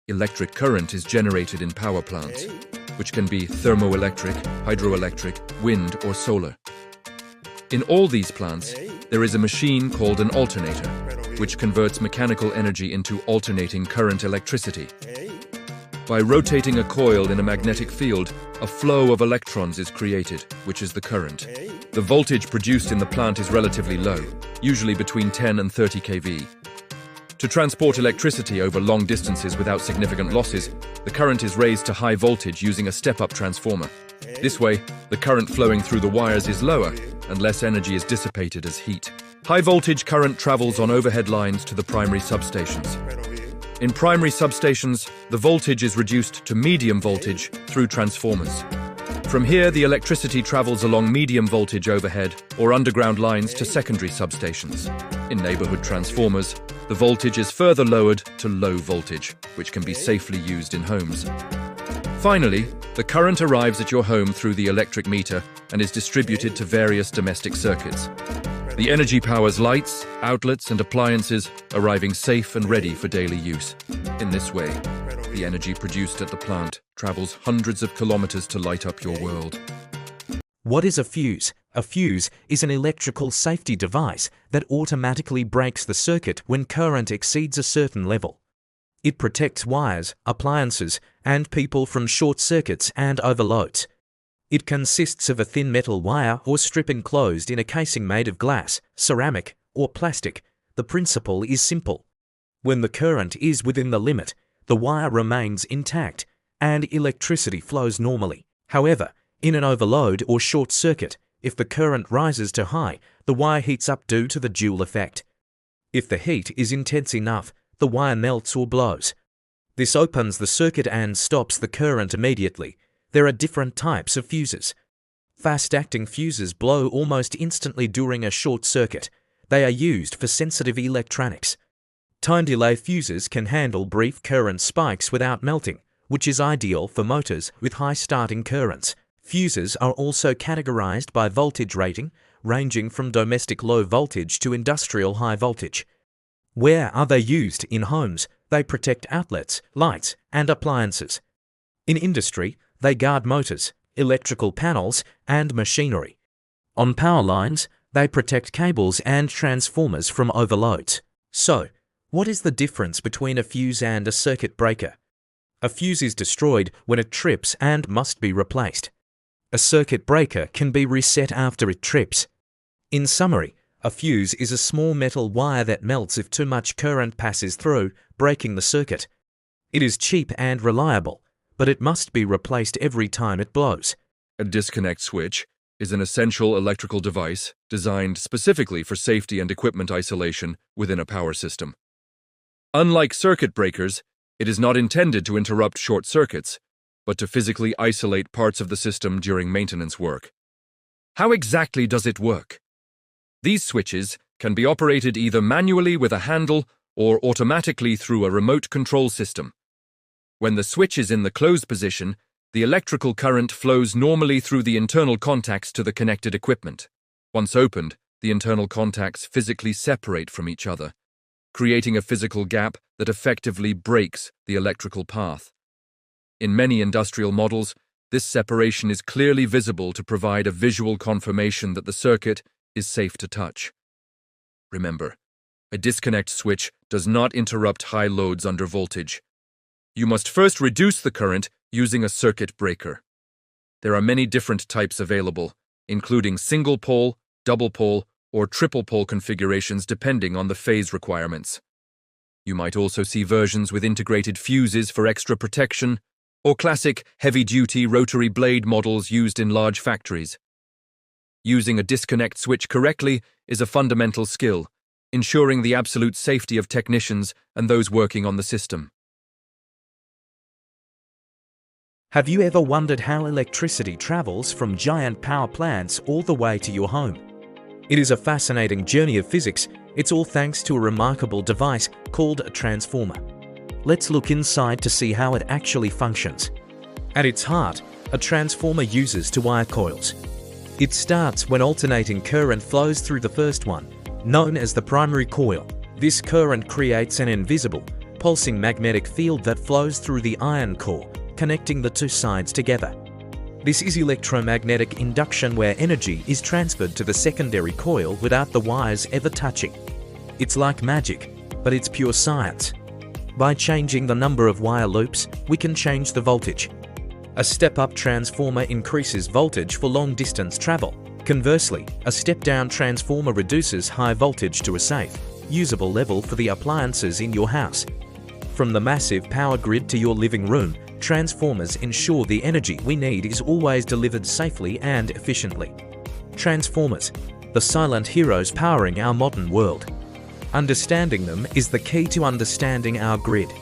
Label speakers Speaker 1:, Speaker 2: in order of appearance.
Speaker 1: Electric current is generated in power plants, which can be thermoelectric, hydroelectric, wind, or solar. In all these plants, there is a machine called an alternator, which converts mechanical energy into alternating current electricity. By rotating a coil in a magnetic field, a flow of electrons is created, which is the current. The voltage produced in the plant is relatively low, usually between 10 and 30 kV. To transport electricity over long distances without significant losses, the current is raised to high voltage using a step-up transformer. This way, the current flowing through the wires is lower and less energy is dissipated as heat. High-voltage current travels on overhead lines to the primary substations. In primary substations, the voltage is reduced to medium voltage through transformers. From here, the electricity travels along medium voltage overhead or underground lines to secondary substations. In neighborhood transformers, the voltage is further lowered to low voltage, which can be safely used in homes. Finally, the current arrives at your home through the electric meter and is distributed to various domestic circuits. The energy powers lights, outlets, and appliances, arriving safe and ready for daily use. In this way, the energy produced at the plant travels hundreds of kilometers to light up your world.
Speaker 2: What is a fuse? A fuse is an electrical safety device that automatically breaks the circuit when current exceeds a certain level. It protects wires, appliances, and people from short circuits and overloads. It consists of a thin metal wire or strip enclosed in a casing made of glass, ceramic, or plastic. The principle is simple. When the current is within the limit, the wire remains intact and electricity flows normally. However, in an overload or short circuit, if the current rises too high, the wire heats up due to the Joule effect. If the heat is intense enough, the wire melts or blows. This opens the circuit and stops the current immediately. There are different types of fuses. Fast-acting fuses blow almost instantly during a short circuit. They are used for sensitive electronics. Time delay fuses can handle brief current spikes without melting, which is ideal for motors with high starting currents. Fuses are also categorized by voltage rating, ranging from domestic low voltage to industrial high voltage. Where are they used in homes? They protect outlets, lights, and appliances. In industry, they guard motors, electrical panels, and machinery. On power lines, they protect cables and transformers from overloads. So, what is the difference between a fuse and a circuit breaker? A fuse is destroyed when it trips and must be replaced. A circuit breaker can be reset after it trips. In summary, a fuse is a small metal wire that melts if too much current passes through, breaking the circuit. It is cheap and reliable, but it must be replaced every time it blows.
Speaker 1: A disconnect switch is an essential electrical device designed specifically for safety and equipment isolation within a power system. Unlike circuit breakers, it is not intended to interrupt short circuits, but to physically isolate parts of the system during maintenance work. How exactly does it work? These switches can be operated either manually with a handle or automatically through a remote control system. When the switch is in the closed position, the electrical current flows normally through the internal contacts to the connected equipment. Once opened, the internal contacts physically separate from each other, creating a physical gap that effectively breaks the electrical path. In many industrial models, this separation is clearly visible to provide a visual confirmation that the circuit is safe to touch. Remember, a disconnect switch does not interrupt high loads under voltage. You must first reduce the current using a circuit breaker. There are many different types available, including single-pole, double-pole, or triple-pole configurations depending on the phase requirements. You might also see versions with integrated fuses for extra protection, or classic heavy-duty rotary blade models used in large factories. Using a disconnect switch correctly is a fundamental skill, ensuring the absolute safety of technicians and those working on the system.
Speaker 2: Have you ever wondered how electricity travels from giant power plants all the way to your home? It is a fascinating journey of physics. It's all thanks to a remarkable device called a transformer. Let's look inside to see how it actually functions. At its heart, a transformer uses two wire coils. It starts when alternating current flows through the first one, known as the primary coil. This current creates an invisible, pulsing magnetic field that flows through the iron core, connecting the two sides together. This is electromagnetic induction, where energy is transferred to the secondary coil without the wires ever touching. It's like magic, but it's pure science. By changing the number of wire loops, we can change the voltage. A step-up transformer increases voltage for long-distance travel. Conversely, a step-down transformer reduces high voltage to a safe, usable level for the appliances in your house. From the massive power grid to your living room, transformers ensure the energy we need is always delivered safely and efficiently. Transformers, the silent heroes powering our modern world. Understanding them is the key to understanding our grid.